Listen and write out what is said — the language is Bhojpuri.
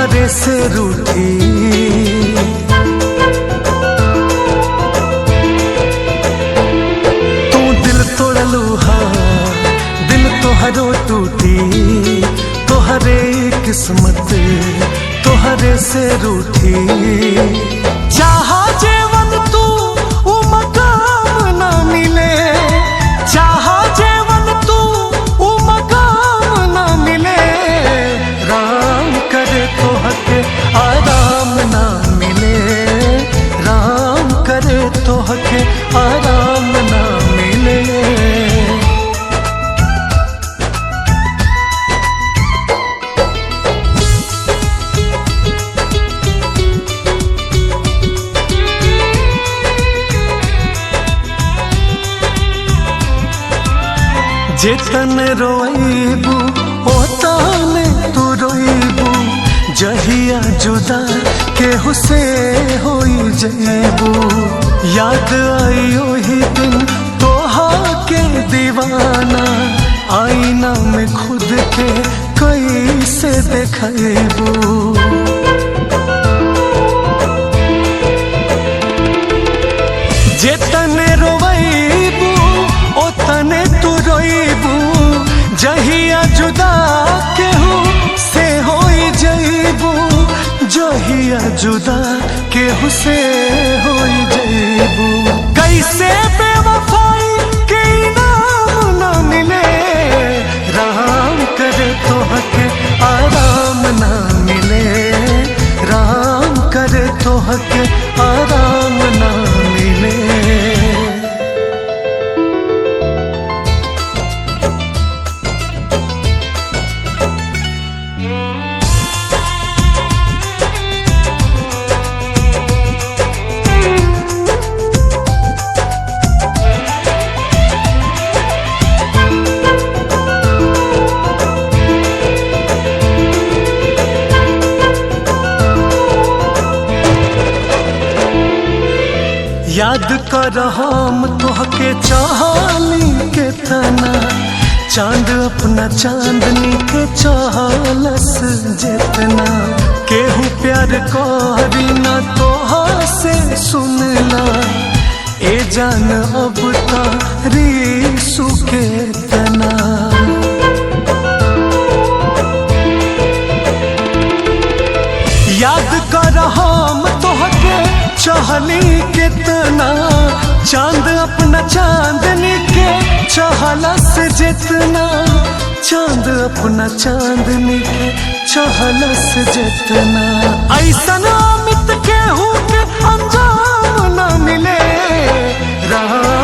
तोहरे से रूठी। तू दिल तोड़लू हा, दिल तोहरो टूटी। तोहरे किस्मत तोहरे से रूठी। चाहा जेवन तू उ मकाम ना मिले, चाहा जेवन तू उ मकाम ना मिले। राम करे तोहके आराम ना मिले, राम करे तोहके आराम ना मिले। जेतन रोइबू ओतने तू रोइबू। जहिया जुदा केहू से होई जइबू। याद आई ओही दिन तोहा के दीवाना। आईना में खुद के कैसे देखइबू। जेतने रोइबू ओतने तू रोइबू। जहिया जुदा केहू से होई जइबू। जहिया जुदा केहू से होई जइबू। कैसे बेवफाई के नाम ना मिले। राम करे तोहके आराम ना मिले, राम करे तोहके आराम ना मिले। याद कर हम तोहके चाहली के तना। चांद अपना चांदनी के चाहलस जितना। केहू प्यार करी ना तोहा से सुनला। ए जान अब तारी सुके तना। याद कर हम तोहके चाहली कितना। चांद अपना चांदनी के चाहलस जितना। चांद अपना चांदनी के चाहलस जितना। ऐसा अमित केहू के अंजाम ना मिले। राम